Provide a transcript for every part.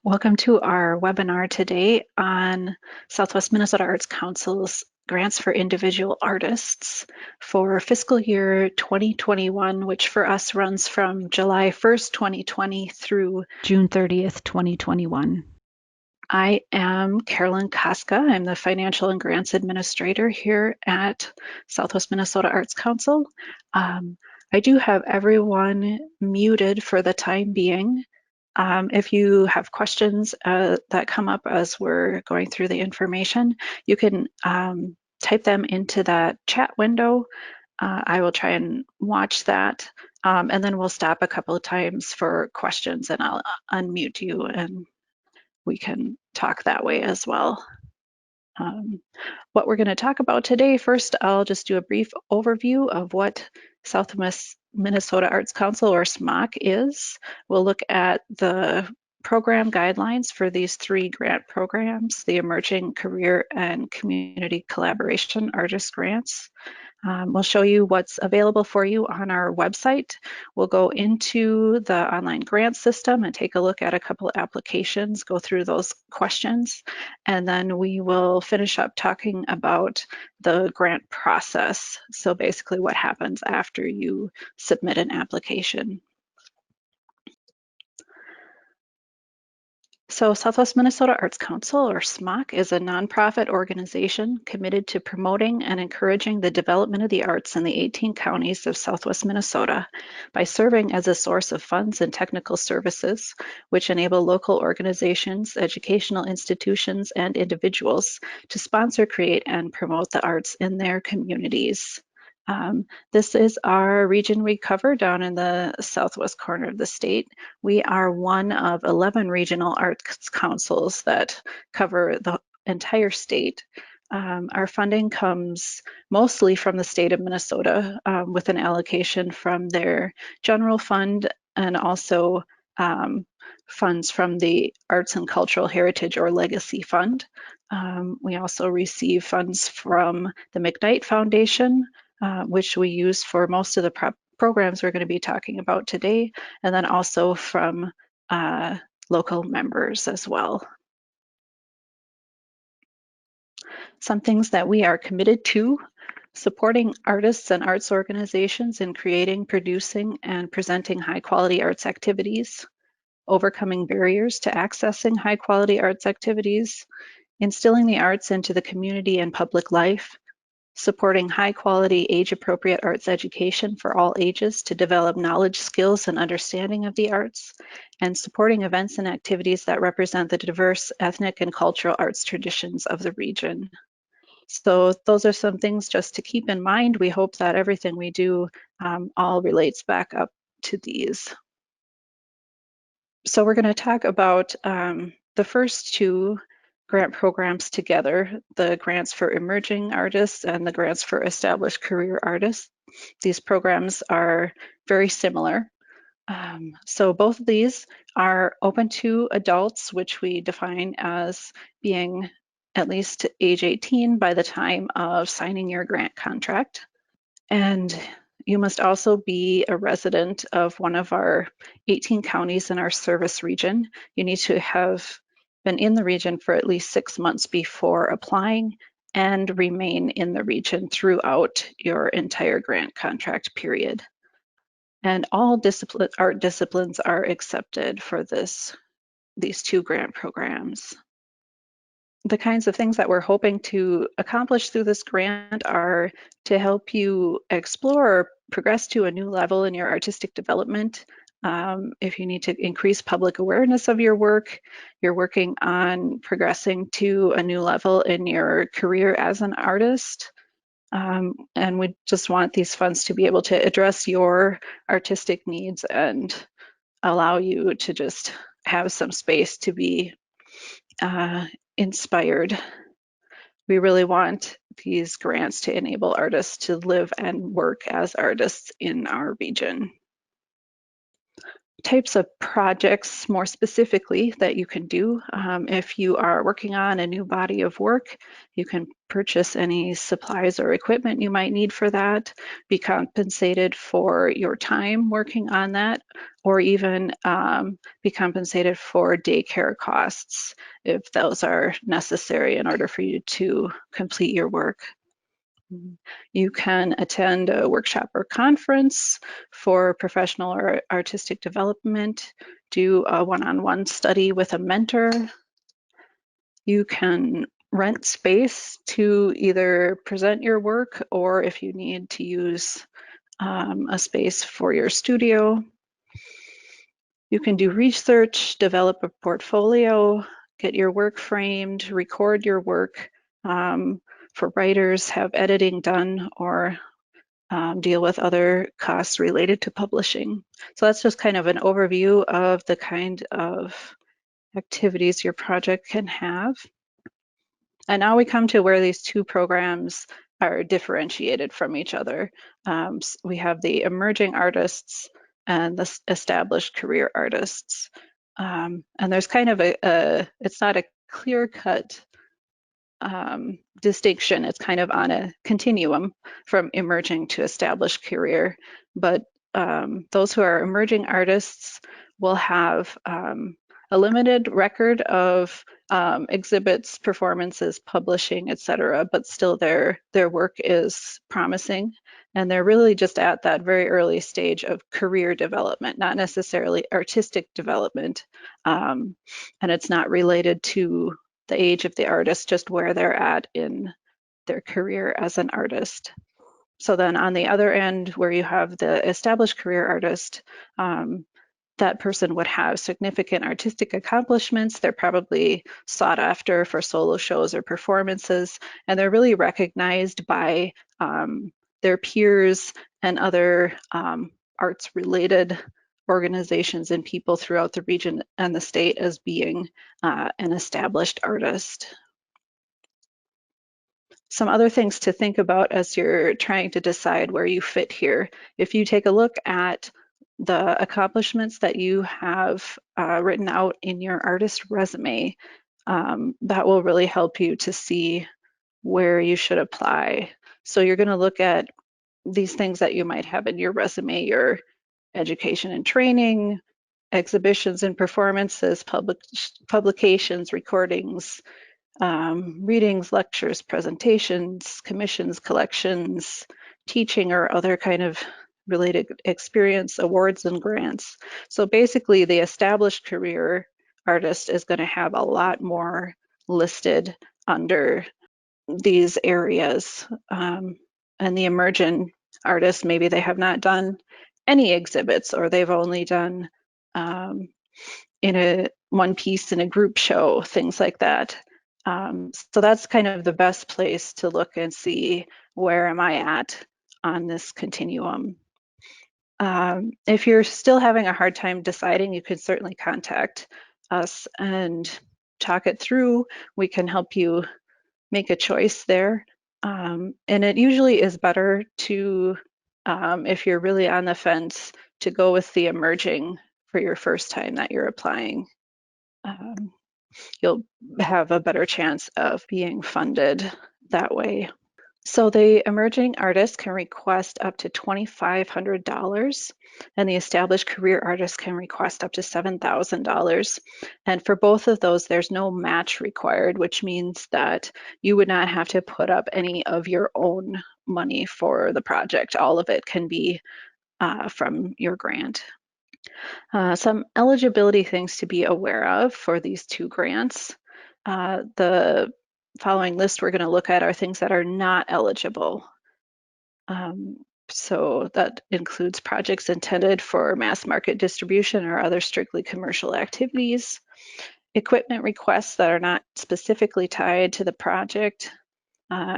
Welcome to our webinar today on Southwest Minnesota Arts Council's grants for individual artists for fiscal year 2021, which for us runs from July 1st, 2020 through June 30th, 2021. I am Carolyn Koska. I'm the Financial and Grants Administrator here at Southwest Minnesota Arts Council. I do have everyone muted for the time being. If you have questions that come up as we're going through the information, you can type them into that chat window. I will try and watch that, and then we'll stop a couple of times for questions, and I'll unmute you and we can talk that way as well. What we're going to talk about today, first I'll just do a brief overview of what Southwest Minnesota Arts Council, or SMAC, is. We'll look at the program guidelines for these three grant programs, the Emerging Career and Community Collaboration Artist Grants. We'll show you what's available for you on our website. We'll go into the online grant system and take a look at a couple of applications, go through those questions, and then we will finish up talking about the grant process. So basically what happens after you submit an application. So Southwest Minnesota Arts Council, or SMAC, is a nonprofit organization committed to promoting and encouraging the development of the arts in the 18 counties of Southwest Minnesota by serving as a source of funds and technical services, which enable local organizations, educational institutions, and individuals to sponsor, create, and promote the arts in their communities. This is our region we cover down in the southwest corner of the state. We are one of 11 regional arts councils that cover the entire state. Our funding comes mostly from the state of Minnesota, with an allocation from their general fund and also funds from the Arts and Cultural Heritage, or Legacy Fund. We also receive funds from the McKnight Foundation, which we use for most of the programs we're going to be talking about today, and then also from local members as well. Some things that we are committed to: supporting artists and arts organizations in creating, producing, and presenting high-quality arts activities, overcoming barriers to accessing high-quality arts activities, instilling the arts into the community and public life, supporting high-quality, age-appropriate arts education for all ages to develop knowledge, skills, and understanding of the arts, and supporting events and activities that represent the diverse ethnic and cultural arts traditions of the region. So those are some things just to keep in mind. We hope that everything we do all relates back up to these. So we're going to talk about the first two grant programs together, the grants for emerging artists and the grants for established career artists. These programs are very similar. So both of these are open to adults, which we define as being at least age 18 by the time of signing your grant contract. And you must also be a resident of one of our 18 counties in our service region. You need to have been in the region for at least 6 months before applying and remain in the region throughout your entire grant contract period. And all art disciplines are accepted for these two grant programs. The kinds of things that we're hoping to accomplish through this grant are to help you explore or progress to a new level in your artistic development. If you need to increase public awareness of your work, you're working on progressing to a new level in your career as an artist. And we just want these funds to be able to address your artistic needs and allow you to just have some space to be inspired. We really want these grants to enable artists to live and work as artists in our region. Types of projects more specifically that you can do. If you are working on a new body of work, you can purchase any supplies or equipment you might need for that, be compensated for your time working on that, or even be compensated for daycare costs if those are necessary in order for you to complete your work. You can attend a workshop or conference for professional or artistic development, do a one-on-one study with a mentor. You can rent space to either present your work or if you need to use a space for your studio. You can do research, develop a portfolio, get your work framed, record your work. For writers, have editing done or deal with other costs related to publishing. So that's just kind of an overview of the kind of activities your project can have. And now we come to where these two programs are differentiated from each other. We have the emerging artists and the established career artists. And there's kind of it's not a clear-cut distinction. It's kind of on a continuum from emerging to established career. But those who are emerging artists will have a limited record of exhibits, performances, publishing, etc. But still their work is promising. And they're really just at that very early stage of career development, not necessarily artistic development. And it's not related to the age of the artist, just where they're at in their career as an artist. So then on the other end, where you have the established career artist, that person would have significant artistic accomplishments. They're probably sought after for solo shows or performances, and they're really recognized by their peers and other arts-related organizations and people throughout the region and the state as being an established artist. Some other things to think about as you're trying to decide where you fit here. If you take a look at the accomplishments that you have written out in your artist resume, that will really help you to see where you should apply. So you're going to look at these things that you might have in your resume, your education and training, exhibitions and performances, publications, recordings, readings, lectures, presentations, commissions, collections, teaching or other kind of related experience, awards and grants. So basically the established career artist is going to have a lot more listed under these areas. And the emergent artists, maybe they have not done any exhibits or they've only done in a one piece in a group show, things like that. So that's kind of the best place to look and see where am I at on this continuum. If you're still having a hard time deciding, you can certainly contact us and talk it through. We can help you make a choice there. And it usually is better to, if you're really on the fence, to go with the emerging for your first time that you're applying. You'll have a better chance of being funded that way. So the emerging artist can request up to $2,500 and the established career artist can request up to $7,000. And for both of those, there's no match required, which means that you would not have to put up any of your own money for the project. All of it can be from your grant. Some eligibility things to be aware of for these two grants. The following list we're going to look at are things that are not eligible. So that includes projects intended for mass market distribution or other strictly commercial activities, equipment requests that are not specifically tied to the project,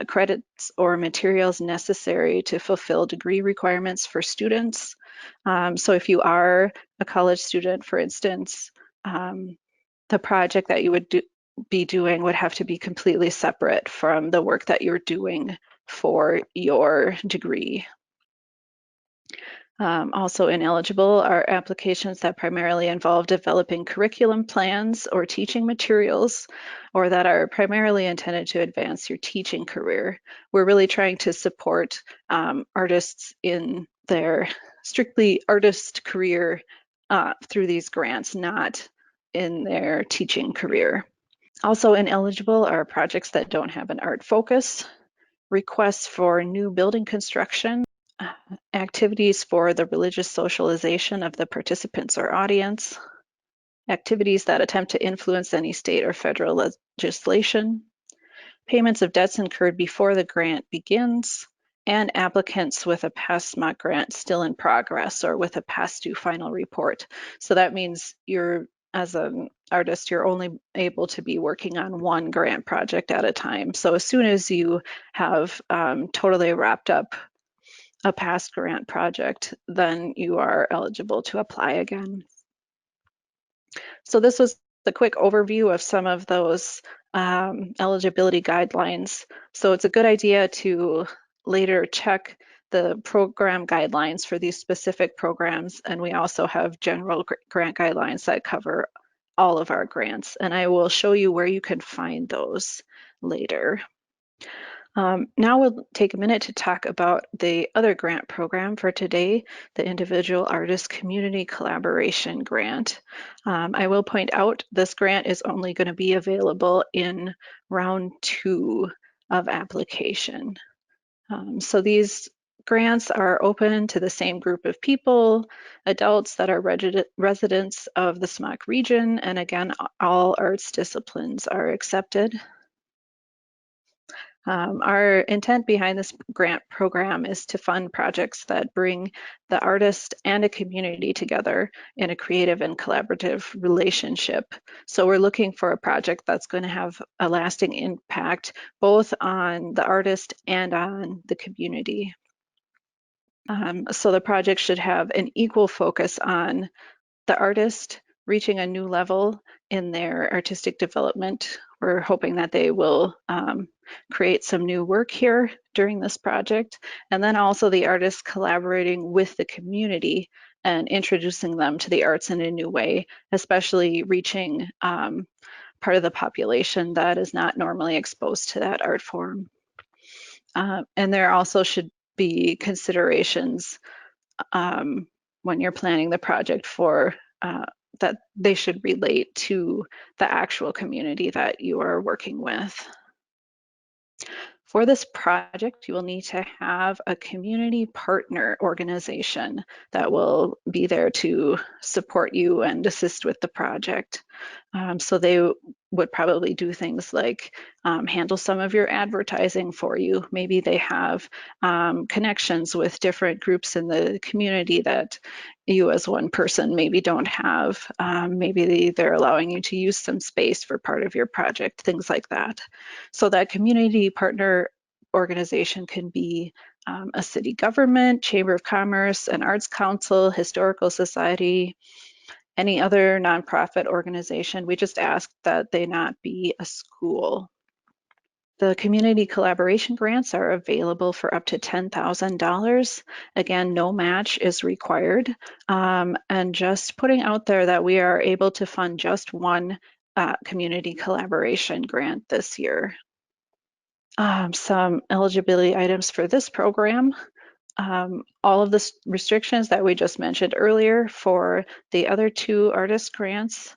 credits or materials necessary to fulfill degree requirements for students. So if you are a college student, for instance, the project that you would be doing would have to be completely separate from the work that you're doing for your degree. Also ineligible are applications that primarily involve developing curriculum plans or teaching materials, or that are primarily intended to advance your teaching career. We're really trying to support artists in their strictly artist career through these grants, not in their teaching career. Also ineligible are projects that don't have an art focus, requests for new building construction, activities for the religious socialization of the participants or audience, activities that attempt to influence any state or federal legislation, payments of debts incurred before the grant begins, and applicants with a past mock grant still in progress or with a past due final report. So that means you're, as an artist, you're only able to be working on one grant project at a time. So as soon as you have totally wrapped up a past grant project, then you are eligible to apply again. So this was the quick overview of some of those eligibility guidelines. So it's a good idea to later check the program guidelines for these specific programs. And we also have general grant guidelines that cover all of our grants. And I will show you where you can find those later. Now we'll take a minute to talk about the other grant program for today, the Individual Artist Community Collaboration Grant. I will point out this grant is only going to be available in round 2 of application. So these grants are open to the same group of people, adults that are residents of the SMOC region, and again, all arts disciplines are accepted. Our intent behind this grant program is to fund projects that bring the artist and a community together in a creative and collaborative relationship. So we're looking for a project that's going to have a lasting impact both on the artist and on the community. So the project should have an equal focus on the artist reaching a new level in their artistic development. We're hoping that they will create some new work here during this project, and then also the artists collaborating with the community and introducing them to the arts in a new way, especially reaching part of the population that is not normally exposed to that art form. And there also should be considerations when you're planning the project for that they should relate to the actual community that you are working with. For this project, you will need to have a community partner organization that will be there to support you and assist with the project. So they would probably do things like handle some of your advertising for you. Maybe they have connections with different groups in the community that you as one person maybe don't have. Maybe they're allowing you to use some space for part of your project, things like that. So that community partner organization can be a city government, chamber of commerce, an arts council, historical society, any other nonprofit organization. We just ask that they not be a school. The community collaboration grants are available for up to $10,000. Again, no match is required. And just putting out there that we are able to fund just one community collaboration grant this year. Some eligibility items for this program. All of the restrictions that we just mentioned earlier for the other 2 artist grants.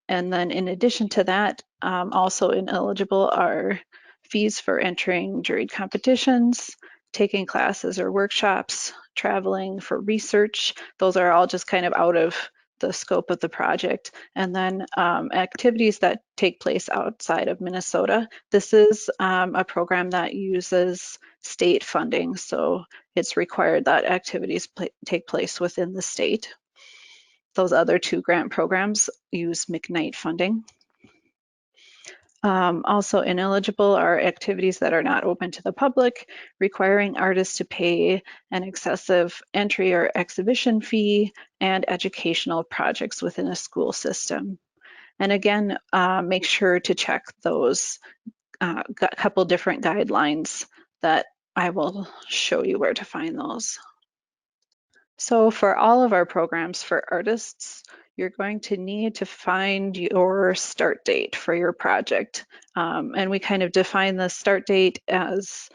And then in addition to that, also ineligible are fees for entering juried competitions, taking classes or workshops, traveling for research. Those are all just kind of out of the scope of the project. And then activities that take place outside of Minnesota. This is a program that uses state funding, so it's required that activities take place within the state. Those other 2 grant programs use McKnight funding. Also ineligible are activities that are not open to the public, requiring artists to pay an excessive entry or exhibition fee, and educational projects within a school system. And again, make sure to check those couple different guidelines that I will show you where to find those. So for all of our programs for artists, you're going to need to find your start date for your project. And we kind of define the start date as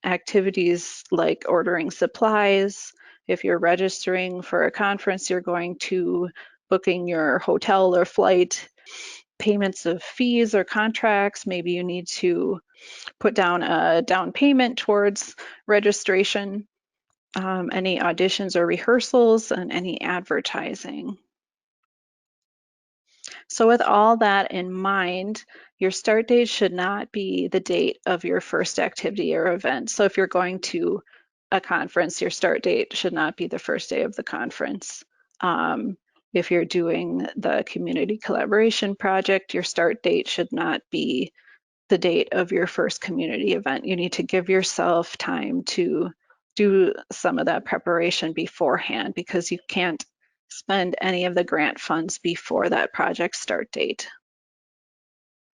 activities like ordering supplies, If you're registering for a conference, you're going to booking your hotel or flight, payments of fees or contracts. Maybe you need to put down a down payment towards registration, any auditions or rehearsals, and any advertising. So with all that in mind, your start date should not be the date of your first activity or event. So if you're going to a conference, your start date should not be the first day of the conference. If you're doing the community collaboration project, your start date should not be the date of your first community event. You need to give yourself time to do some of that preparation beforehand because you can't spend any of the grant funds before that project start date.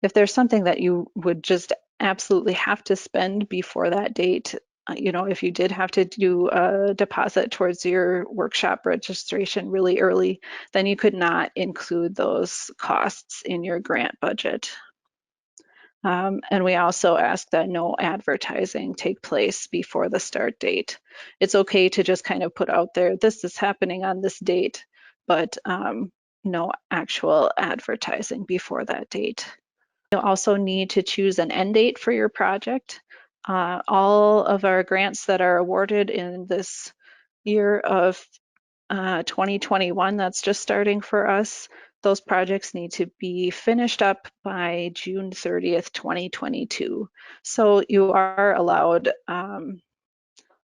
If there's something that you would just absolutely have to spend before that date, if you did have to do a deposit towards your workshop registration really early, then you could not include those costs in your grant budget. And we also ask that no advertising take place before the start date. It's okay to just kind of put out there, this is happening on this date, but no actual advertising before that date. You'll also need to choose an end date for your project. All of our grants that are awarded in this year of 2021, that's just starting for us, those projects need to be finished up by June 30th, 2022. So you are allowed,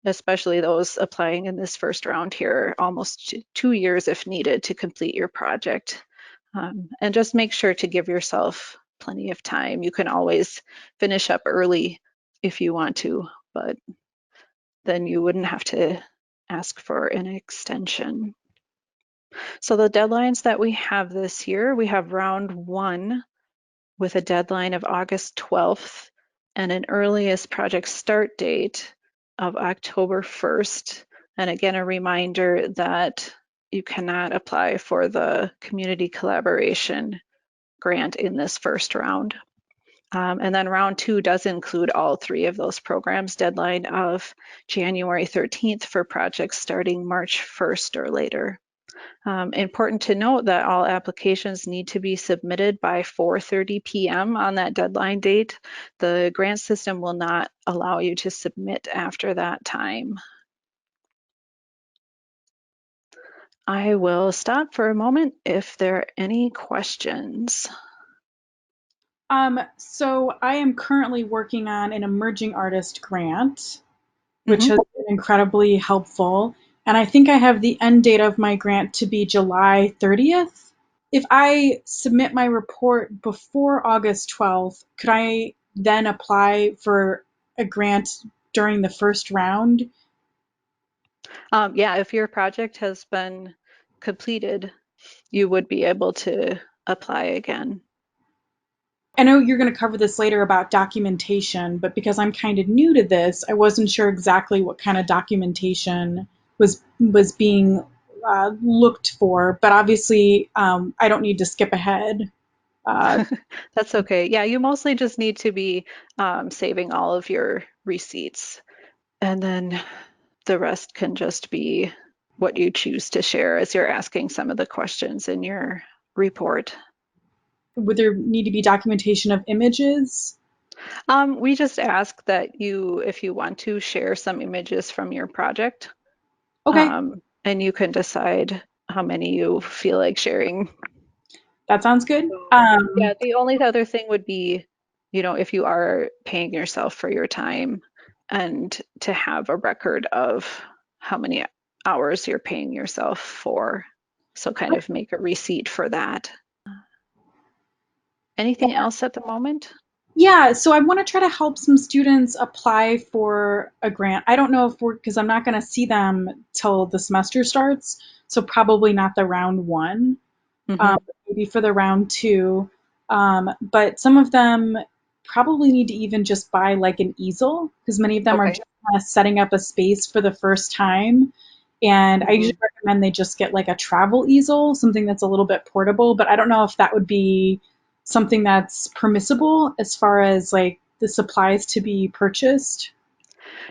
especially those applying in this first round here, almost 2 years if needed to complete your project. And just make sure to give yourself plenty of time. You can always finish up early if you want to, but then you wouldn't have to ask for an extension. So the deadlines that we have this year, we have round one with a deadline of August 12th and an earliest project start date of October 1st. And again, a reminder that you cannot apply for the community collaboration grant in this first round. And then round two does include all three of those programs, deadline of January 13th for projects starting March 1st or later. Important to note that all applications need to be submitted by 4:30 p.m. on that deadline date. The grant system will not allow you to submit after that time. I will stop for a moment if there are any questions. So I am currently working on an emerging artist grant, which Mhm. has been incredibly helpful. And I think I have the end date of my grant to be July 30th. If I submit my report before August 12th, could I then apply for a grant during the first round? Yeah, if your project has been completed, you would be able to apply again. I know you're going to cover this later about documentation, but because I'm kind of new to this, I wasn't sure exactly what kind of documentation was being looked for. But obviously, I don't need to skip ahead. Uh, That's okay. Yeah, you mostly just need to be saving all of your receipts, and then the rest can just be what you choose to share as you're asking some of the questions in your report. would there need to be documentation of images? We just ask that you, if you want to, share some images from your project, Okay, and you can decide how many you feel like sharing. that sounds good. So, yeah, the only other thing would be, if you are paying yourself for your time and to have a record of how many hours you're paying yourself for. So kind of make a receipt for that. Anything else at the moment? Yeah, so I want to try to help some students apply for a grant. I don't know if we're, because I'm not going to see them till the semester starts, so probably not the round one, Hmm. maybe for the round two. But some of them probably need to even just buy like an easel, because many of them are Okay. just kind of setting up a space for the first time. And I usually Hmm. recommend they just get like a travel easel, something that's a little bit portable, but I don't know if that would be something that's permissible as far as like the supplies to be purchased.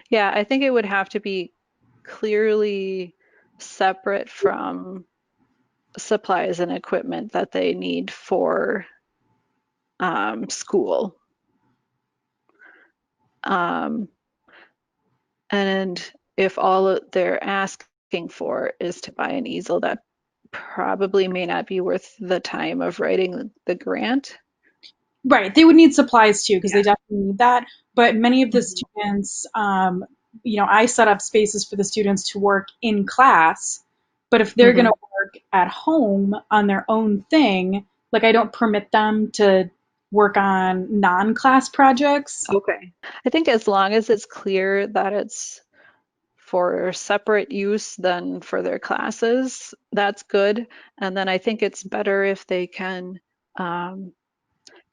Yeah, I think it would have to be clearly. separate from supplies and equipment that they need for school. Um, and if all they're asking for is to buy an easel, that probably may not be worth the time of writing the grant. Right, they would need supplies too because they Yeah. definitely need that. But many of the Mhm. students, I set up spaces for the students to work in class. But if they're going to Mhm. work at home on their own thing, like I don't permit them to work on non-class projects. Okay. I think as long as it's clear that it's for separate use than for their classes, that's good. And then I think it's better if they can um,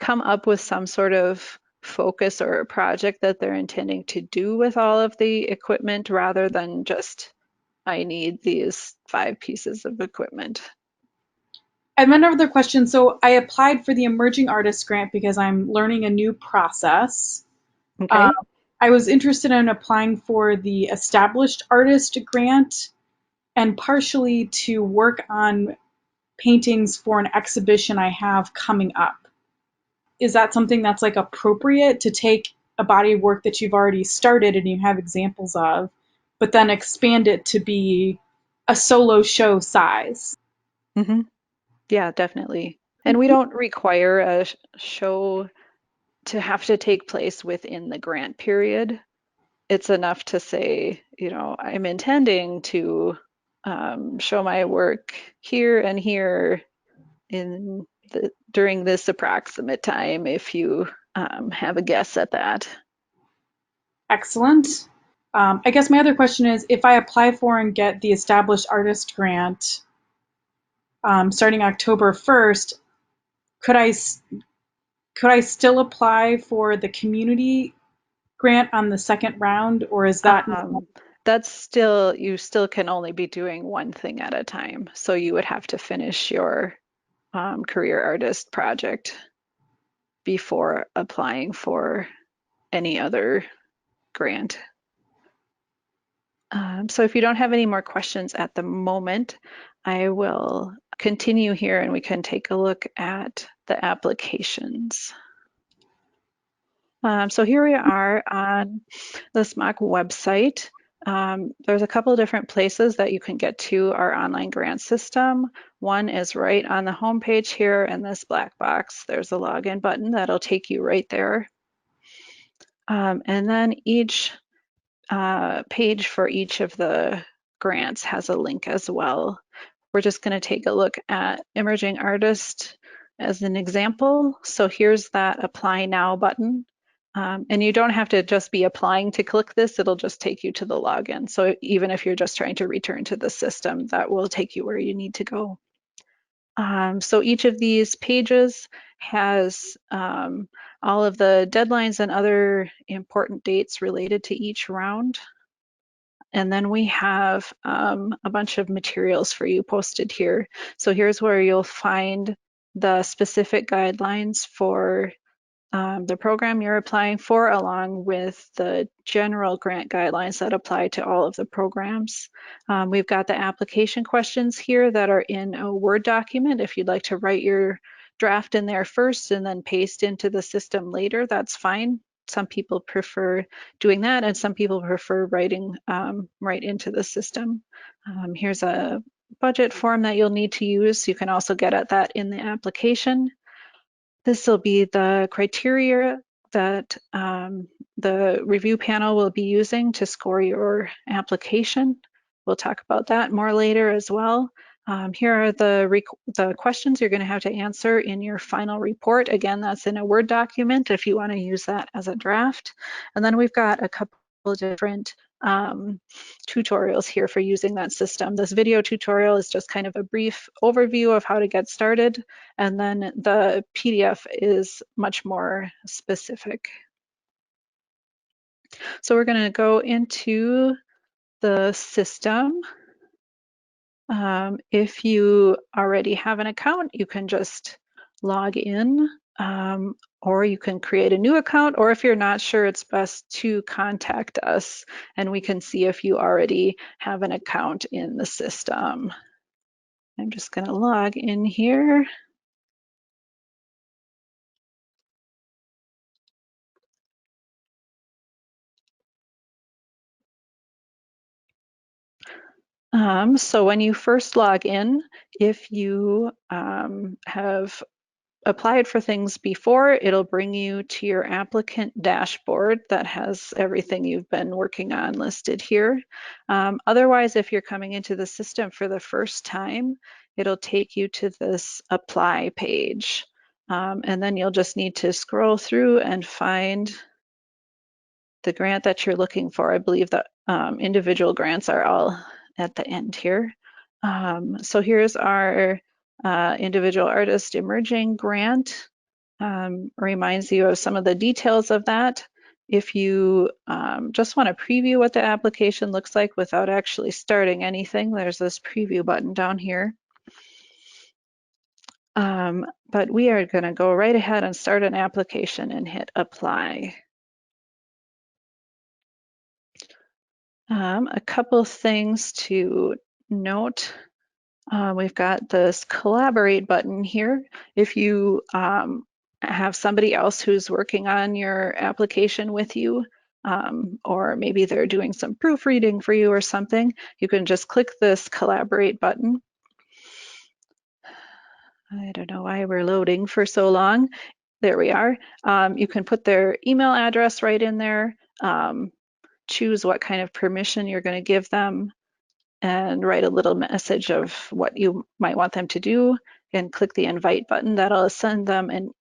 come up with some sort of focus or a project that they're intending to do with all of the equipment rather than just, I need these 5 pieces of equipment. I have another question. So I applied for the Emerging Artist Grant because I'm learning a new process. Um, Okay. I was interested in applying for the Established Artist Grant and partially to work on paintings for an exhibition I have coming up. Is that something that's like appropriate to take a body of work that you've already started and you have examples of, but then expand it to be a solo show size? Hmm. Yeah, definitely. And we don't require a show to have to take place within the grant period. It's enough to say, I'm intending to show my work here and here during this approximate time, if you have a guess at that. Excellent. I guess my other question is if I apply for and get the Established Artist Grant starting October 1st, could I could I still apply for the community grant on the second round, or is that Um, that's still, you still can only be doing one thing at a time. So you would have to finish your career artist project before applying for any other grant. So if you don't have any more questions at the moment, I will continue here and we can take a look at the applications. So here we are on the SMOC website. There's a couple of different places that you can get to our online grant system. One is right on the home page here in this black box. There's a login button that'll take you right there. And then each page for each of the grants has a link as well. We're just going to take a look at emerging artist as an example. So here's that apply now button. And you don't have to just be applying to click this, it'll just take you to the login. So even if you're just trying to return to the system, that will take you where you need to go. So each of these pages has all of the deadlines and other important dates related to each round. And then we have a bunch of materials for you posted here. So here's where you'll find the specific guidelines for the program you're applying for, along with the general grant guidelines that apply to all of the programs. We've got the application questions here that are in a Word document. If you'd like to write your draft in there first and then paste into the system later, that's fine. Some people prefer doing that, and some people prefer writing right into the system. Here's a budget form that you'll need to use. You can also get at that in the application. This will be the criteria that the review panel will be using to score your application. We'll talk about that more later as well. Here are the questions you're going to have to answer in your final report. Again, that's in a Word document if you want to use that as a draft. And then we've got a couple of different tutorials here for using that system. This video tutorial is just kind of a brief overview of how to get started, and then the PDF is much more specific. So we're going to go into the system. If you already have an account, you can just log in. or you can create a new account, or if you're not sure, it's best to contact us and we can see if you already have an account in the system. I'm just going to log in here. So when you first log in, if you have applied for things before, it'll bring you to your applicant dashboard that has everything you've been working on listed here. Otherwise, if you're coming into the system for the first time, it'll take you to this apply page. And then you'll just need to scroll through and find the grant that you're looking for. I believe that individual grants are all at the end here. So here's our individual artist emerging grant. Reminds you of some of the details of that. If you just want to preview what the application looks like without actually starting anything, there's this preview button down here. But we are going to go right ahead and start an application and hit apply. A couple things to note. We've got this collaborate button here. If you have somebody else who's working on your application with you, or maybe they're doing some proofreading for you or something, you can just click this collaborate button. I don't know why we're loading for so long. There we are. You can put their email address right in there, choose what kind of permission you're going to give them, and write a little message of what you might want them to do, and click the invite button. That'll send them an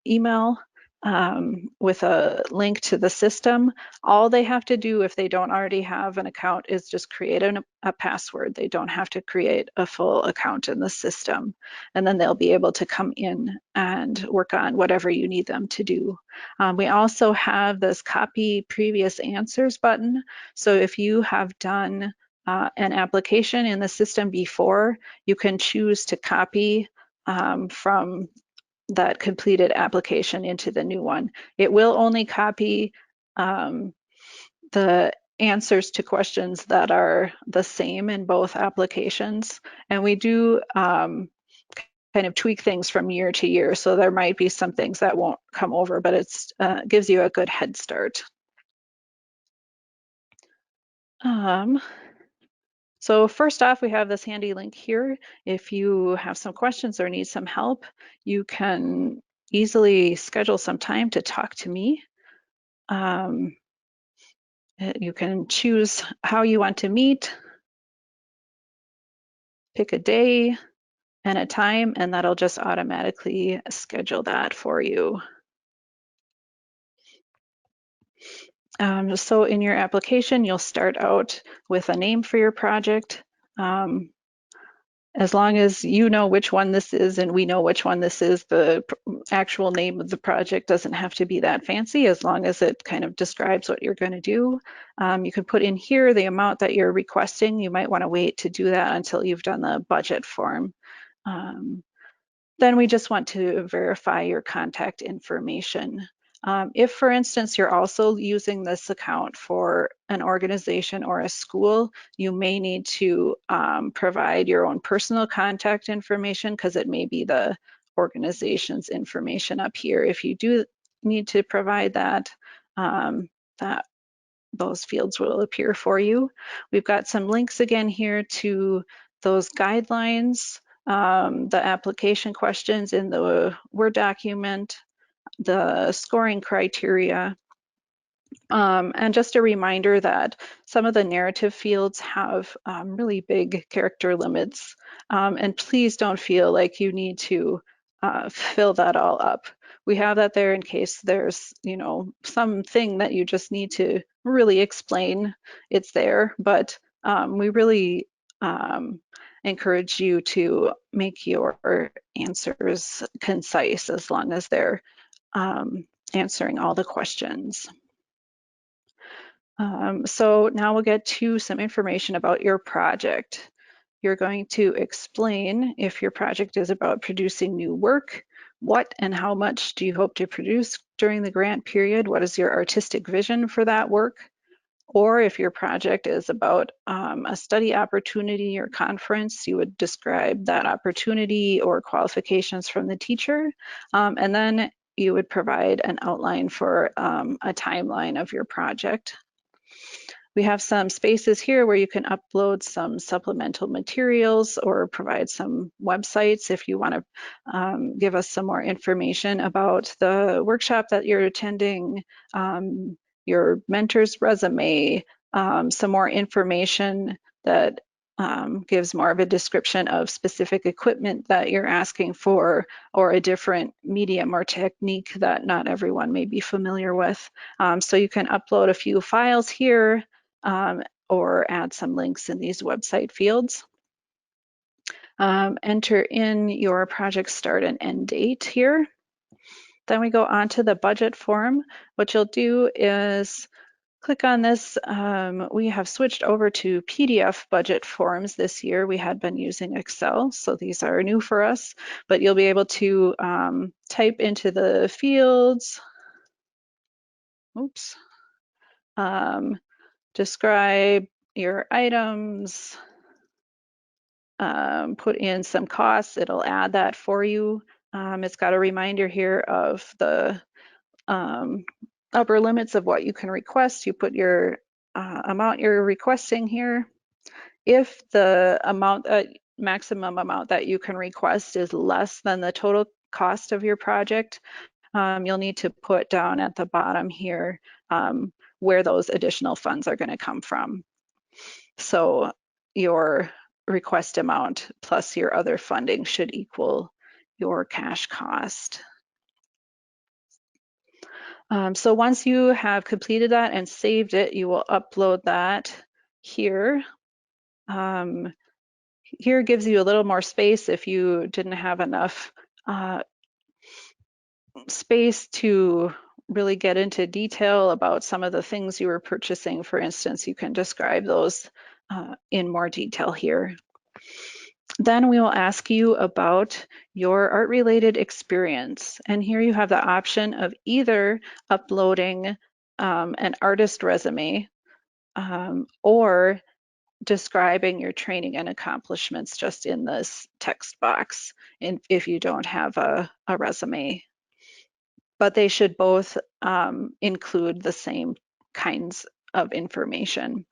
email with a link to the system. All they have to do if they don't already have an account is just create a password. They don't have to create a full account in the system. And then they'll be able to come in and work on whatever you need them to do. We also have this copy previous answers button. So if you have done an application in the system before, you can choose to copy from that completed application into the new one. It will only copy the answers to questions that are the same in both applications. And we do kind of tweak things from year to year. So there might be some things that won't come over, but it gives you a good head start. So first off, we have this handy link here. If you have some questions or need some help, you can easily schedule some time to talk to me. You can choose how you want to meet, pick a day and a time, and that'll just automatically schedule that for you. So in your application, you'll start out with a name for your project. As long as you know which one this is and we know which one this is, the actual name of the project doesn't have to be that fancy, as long as it kind of describes what you're going to do. You can put in here the amount that you're requesting. You might want to wait to do that until you've done the budget form. Then we just want to verify your contact information. If, for instance, you're also using this account for an organization or a school, you may need to provide your own personal contact information, because it may be the organization's information up here. If you do need to provide that, those fields will appear for you. We've got some links again here to those guidelines, the application questions in the Word document, the scoring criteria, and just a reminder that some of the narrative fields have really big character limits. And please don't feel like you need to fill that all up. We have that there in case there's, something that you just need to really explain. It's there, but we really encourage you to make your answers concise, as long as they're answering all the questions. So now we'll get to some information about your project. You're going to explain if your project is about producing new work, What and how much do you hope to produce during the grant period? What is your artistic vision for that work? Or if your project is about a study opportunity or conference, you would describe that opportunity or qualifications from the teacher. And then you would provide an outline for a timeline of your project. We have some spaces here where you can upload some supplemental materials or provide some websites if you want to give us some more information about the workshop that you're attending, your mentor's resume, some more information that gives more of a description of specific equipment that you're asking for, or a different medium or technique that not everyone may be familiar with. So you can upload a few files here or add some links in these website fields. Enter in your project start and end date here. Then we go on to the budget form. What you'll do is click on this. We have switched over to PDF budget forms this year. We had been using Excel, so these are new for us, but you'll be able to type into the fields, oops, describe your items, put in some costs, it'll add that for you. It's got a reminder here of the upper limits of what you can request. You put your amount you're requesting here. If the maximum amount that you can request is less than the total cost of your project, you'll need to put down at the bottom here where those additional funds are going to come from. So your request amount plus your other funding should equal your cash cost. So once you have completed that and saved it, you will upload that here. Here gives you a little more space if you didn't have enough space to really get into detail about some of the things you were purchasing. For instance, you can describe those in more detail here. Then we will ask you about your art-related experience. And here you have the option of either uploading an artist resume or describing your training and accomplishments just in this text box if you don't have a resume. But they should both include the same kinds of information.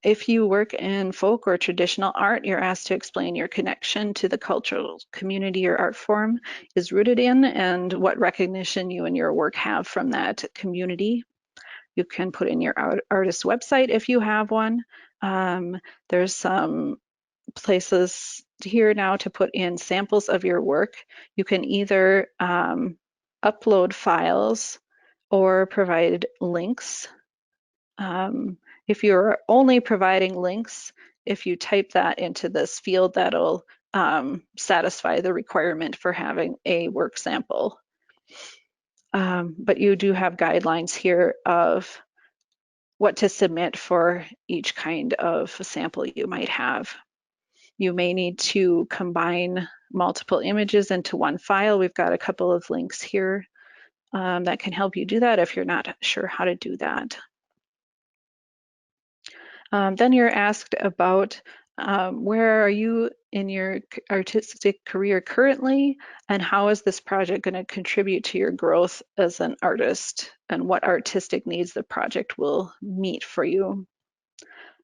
If you work in folk or traditional art, you're asked to explain your connection to the cultural community or art form is rooted in and what recognition you and your work have from that community. You can put in your artist website if you have one. There's some places here now to put in samples of your work. You can either upload files or provide links. If you're only providing links, if you type that into this field, that'll satisfy the requirement for having a work sample. But you do have guidelines here of what to submit for each kind of sample you might have. You may need to combine multiple images into one file. We've got a couple of links here that can help you do that if you're not sure how to do that. Then you're asked about where are you in your artistic career currently, and how is this project going to contribute to your growth as an artist, and what artistic needs the project will meet for you.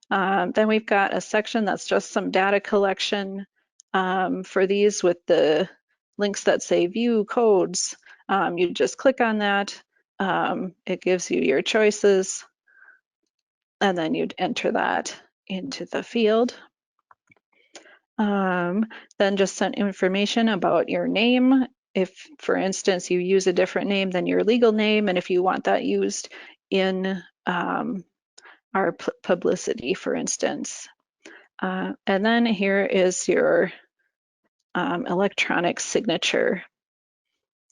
Then we've got a section that's just some data collection for these with the links that say view codes. You just click on that. It gives you your choices, and then you'd enter that into the field. Then just some information about your name. If, for instance, you use a different name than your legal name, and if you want that used in our publicity, for instance. And then here is your electronic signature.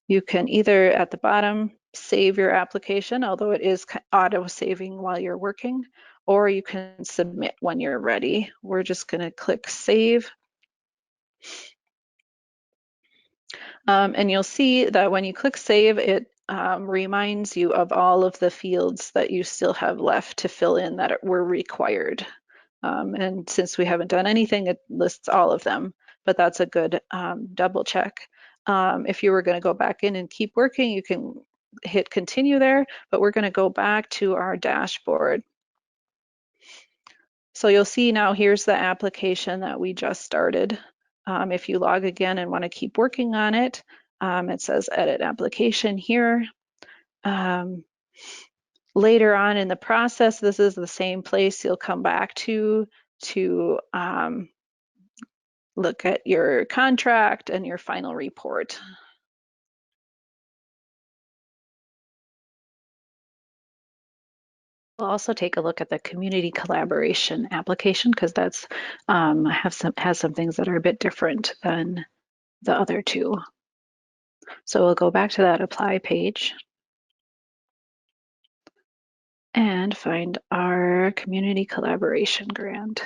You can either at the bottom save your application, although it is auto saving while you're working, or you can submit when you're ready. We're just going to click save. And you'll see that when you click save, it reminds you of all of the fields that you still have left to fill in that were required. And since we haven't done anything, it lists all of them, but that's a good double check. If you were going to go back in and keep working, you can hit continue there, but we're going to go back to our dashboard. So you'll see now here's the application that we just started. If you log again and want to keep working on it, it says edit application here. Later on in the process, this is the same place you'll come back to look at your contract and your final report. We'll also take a look at the community collaboration application because that's has some things that are a bit different than the other two. So we'll go back to that apply page and find our community collaboration grant.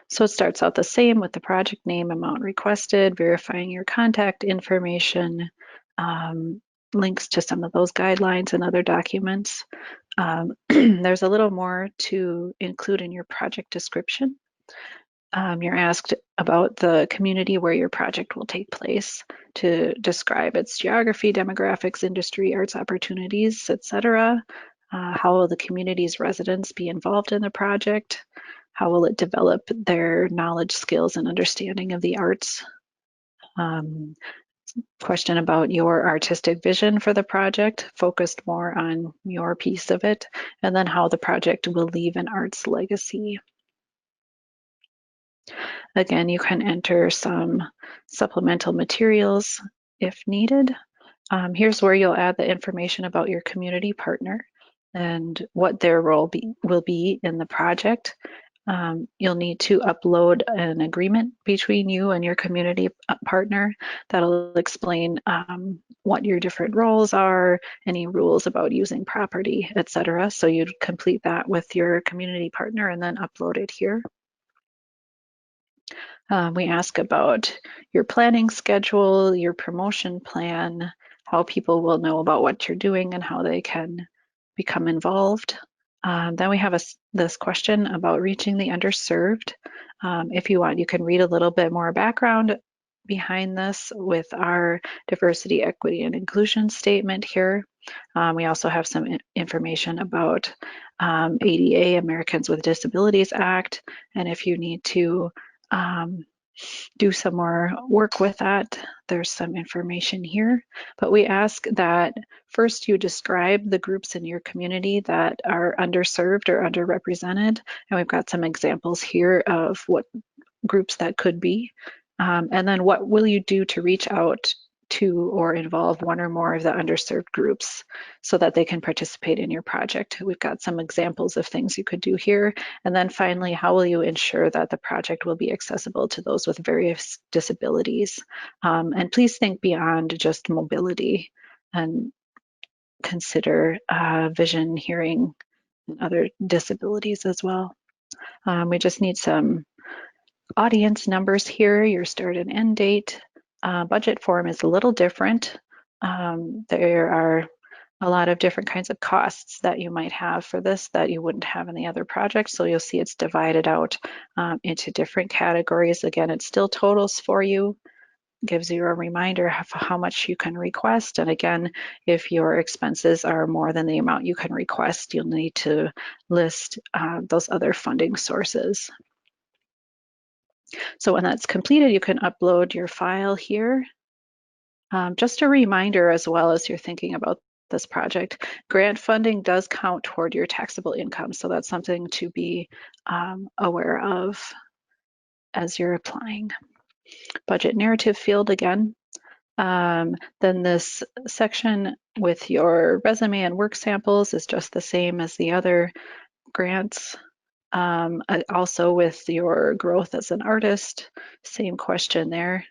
So it starts out the same with the project name, amount requested, verifying your contact information, links to some of those guidelines and other documents. There's a little more to include in your project description. You're asked about the community where your project will take place to describe its geography, demographics, industry, arts opportunities, etc. How will the community's residents be involved in the project? How will it develop their knowledge, skills, and understanding of the arts? Question about your artistic vision for the project, focused more on your piece of it, and then how the project will leave an arts legacy. Again, you can enter some supplemental materials if needed. Here's where you'll add the information about your community partner and what their role will be in the project. You'll need to upload an agreement between you and your community partner that'll explain what your different roles are, any rules about using property, etc. So you'd complete that with your community partner and then upload it here. We ask about your planning schedule, your promotion plan, how people will know about what you're doing and how they can become involved. Then we have this question about reaching the underserved. If you want, you can read a little bit more background behind this with our diversity, equity, and inclusion statement here. We also have some information about ADA, Americans with Disabilities Act, and if you need to do some more work with that, there's some information here. But we ask that first you describe the groups in your community that are underserved or underrepresented. And we've got some examples here of what groups that could be. And then what will you do to reach out to or involve one or more of the underserved groups so that they can participate in your project? We've got some examples of things you could do here. And then finally, how will you ensure that the project will be accessible to those with various disabilities? And please think beyond just mobility and consider vision, hearing, and other disabilities as well. We just need some audience numbers here, your start and end date. Budget form is a little different. There are a lot of different kinds of costs that you might have for this that you wouldn't have in the other projects. So you'll see it's divided out into different categories. Again, it still totals for you, gives you a reminder of how much you can request. And again, if your expenses are more than the amount you can request, you'll need to list those other funding sources. So when that's completed, you can upload your file here. Just a reminder as well as you're thinking about this project, grant funding does count toward your taxable income. So that's something to be aware of as you're applying. Budget narrative field again. Then this section with your resume and work samples is just the same as the other grants. Also with your growth as an artist, same question there.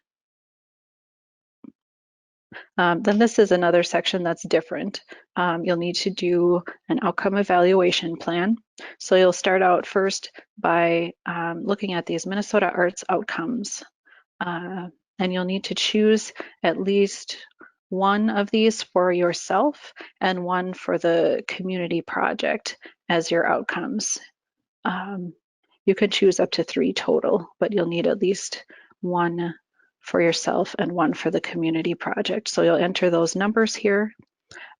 Then this is another section that's different. You'll need to do an outcome evaluation plan. So you'll start out first by looking at these Minnesota Arts outcomes. Uh, and you'll need to choose at least one of these for yourself and one for the community project as your outcomes. Um, you could choose up to 3 total, but you'll need at least one for yourself and one for the community project. So you'll enter those numbers here.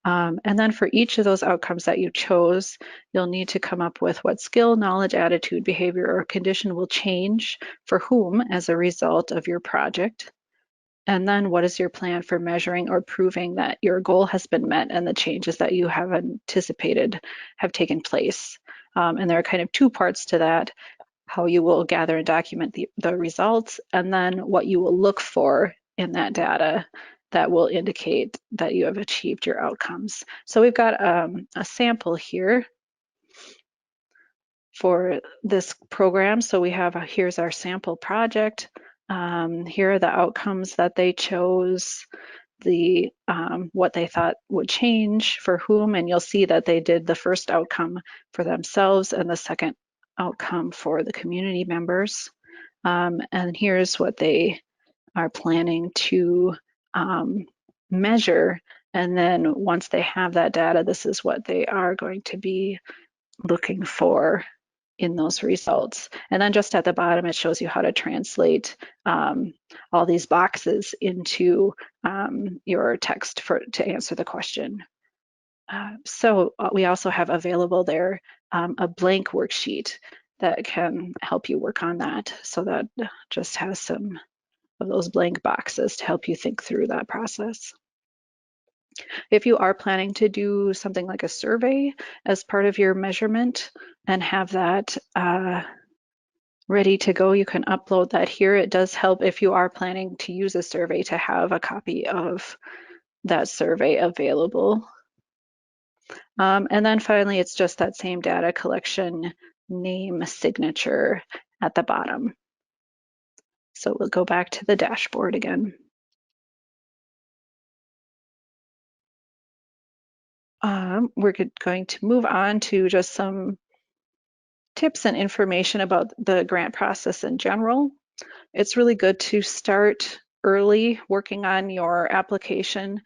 And then for each of those outcomes that you chose, you'll need to come up with what skill, knowledge, attitude, behavior, or condition will change for whom as a result of your project. And then what is your plan for measuring or proving that your goal has been met and the changes that you have anticipated have taken place? And there are kind of 2 parts to that: how you will gather and document the results, and then what you will look for in that data that will indicate that you have achieved your outcomes. So we've got a sample here for this program. So we have here's our sample project. Here are the outcomes that they chose, the what they thought would change for whom, and you'll see that they did the first outcome for themselves and the second outcome for the community members. And here's what they are planning to measure. And then once they have that data, this is what they are going to be looking for in those results. And then just at the bottom, it shows you how to translate all these boxes into your text to answer the question. So we also have available there a blank worksheet that can help you work on that. So that just has some of those blank boxes to help you think through that process. If you are planning to do something like a survey as part of your measurement and have that ready to go, you can upload that here. It does help if you are planning to use a survey to have a copy of that survey available. And then finally, it's just that same data collection name signature at the bottom. So we'll go back to the dashboard again. We're going to move on to just some tips and information about the grant process in general. It's really good to start early working on your application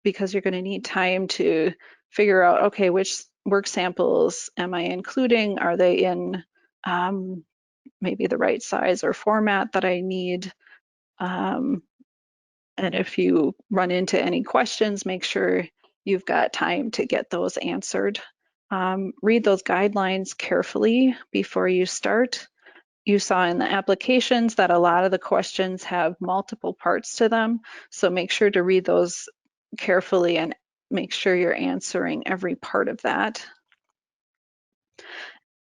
because you're going to need time to figure out, okay, which work samples am I including? Are they in maybe the right size or format that I need? And if you run into any questions, make sure you've got time to get those answered. Read those guidelines carefully before you start. You saw in the applications that a lot of the questions have multiple parts to them, so make sure to read those carefully and make sure you're answering every part of that.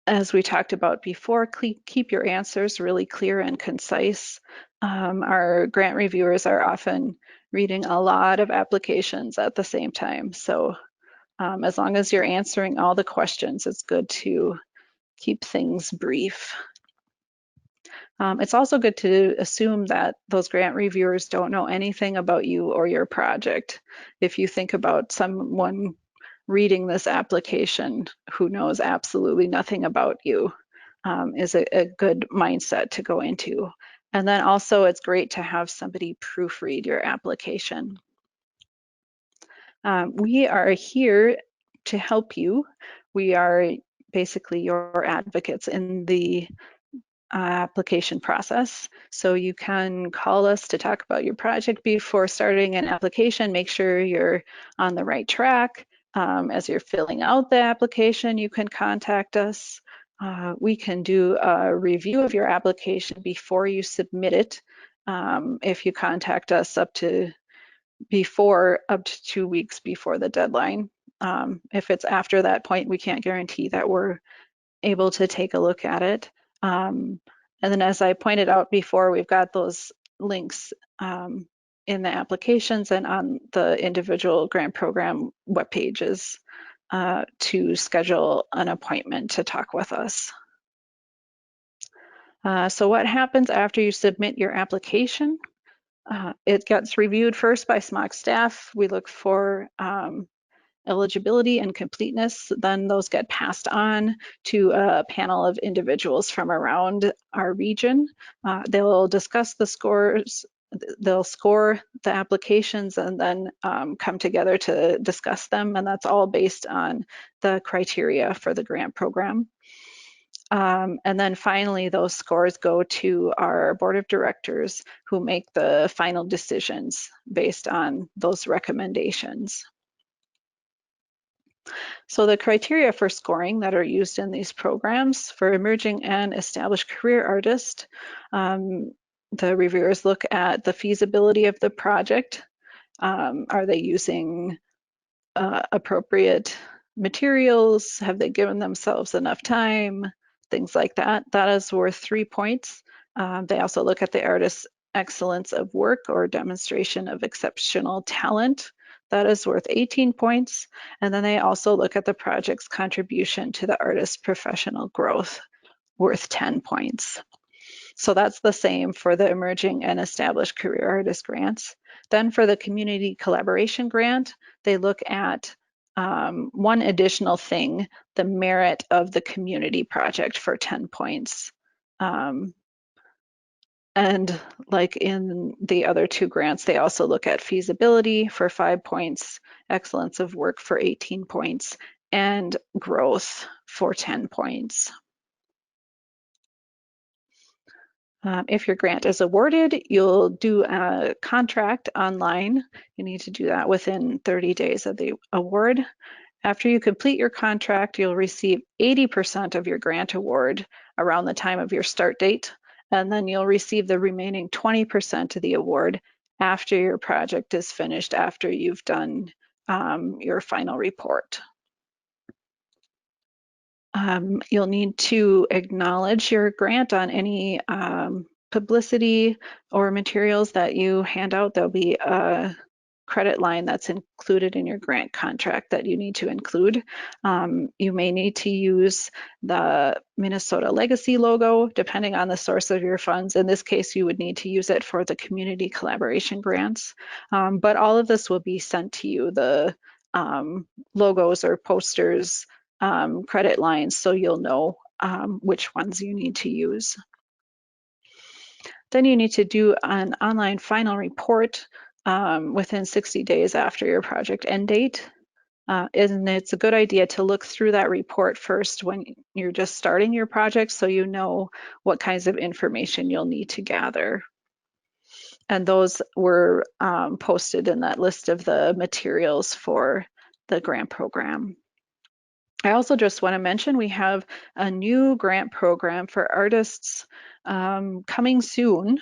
As we talked about before, keep your answers really clear and concise. Our grant reviewers are often reading a lot of applications at the same time, so as long as you're answering all the questions, it's good to keep things brief. It's also good to assume that those grant reviewers don't know anything about you or your project. If you think about someone reading this application who knows absolutely nothing about you, is a good mindset to go into. And then also it's great to have somebody proofread your application. We are here to help you. We are basically your advocates in the application process. So you can call us to talk about your project before starting an application. Make sure you're on the right track. As you're filling out the application, you can contact us. We can do a review of your application before you submit it. If you contact us up to 2 weeks before the deadline. If it's after that point, we can't guarantee that we're able to take a look at it. And then as I pointed out before, we've got those links in the applications and on the individual grant program web pages to schedule an appointment to talk with us. So what happens after you submit your application? It gets reviewed first by SMOC staff. We look for eligibility and completeness, then those get passed on to a panel of individuals from around our region. They'll discuss the scores, they'll score the applications and then come together to discuss them, and that's all based on the criteria for the grant program. And then finally, those scores go to our board of directors who make the final decisions based on those recommendations. So the criteria for scoring that are used in these programs for emerging and established career artists, the reviewers look at the feasibility of the project. Are they using appropriate materials? Have they given themselves enough time? Things like that. That is worth 3 points. They also look at the artist's excellence of work or demonstration of exceptional talent. That is worth 18 points. And then they also look at the project's contribution to the artist's professional growth, worth 10 points. So that's the same for the emerging and established career artist grants. Then for the community collaboration grant, they look at one additional thing, the merit of the community project for 10 points. And like in the other two grants, they also look at feasibility for 5 points, excellence of work for 18 points, and growth for 10 points. If your grant is awarded, you'll do a contract online. You need to do that within 30 days of the award. After you complete your contract, you'll receive 80% of your grant award around the time of your start date, and then you'll receive the remaining 20% of the award after your project is finished, after you've done your final report. You'll need to acknowledge your grant on any publicity or materials that you hand out. There'll be a credit line that's included in your grant contract that you need to include. You may need to use the Minnesota Legacy logo, depending on the source of your funds. In this case, you would need to use it for the community collaboration grants. But all of this will be sent to you, the logos or posters, credit lines, so you'll know which ones you need to use. Then you need to do an online final report within 60 days after your project end date. And it's a good idea to look through that report first when you're just starting your project, so you know what kinds of information you'll need to gather. And those were posted in that list of the materials for the grant program. I also just want to mention we have a new grant program for artists coming soon.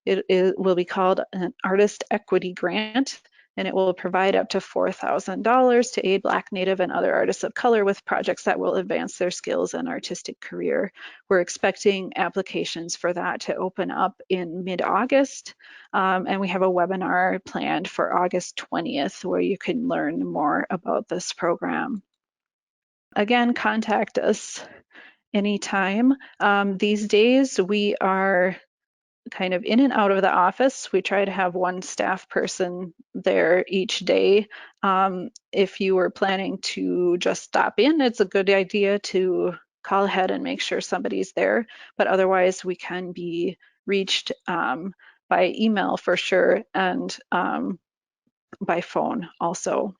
It will be called an Artist Equity Grant, and it will provide up to $4,000 to aid Black, Native, and other artists of color with projects that will advance their skills and artistic career. We're expecting applications for that to open up in mid-August, and we have a webinar planned for August 20th where you can learn more about this program. Again, contact us anytime. These days we are kind of in and out of the office. We try to have one staff person there each day. If you were planning to just stop in, it's a good idea to call ahead and make sure somebody's there. But otherwise, we can be reached by email for sure, and by phone also.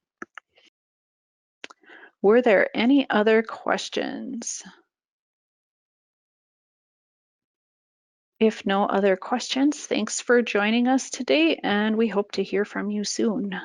Were there any other questions? If no other questions, thanks for joining us today, and we hope to hear from you soon.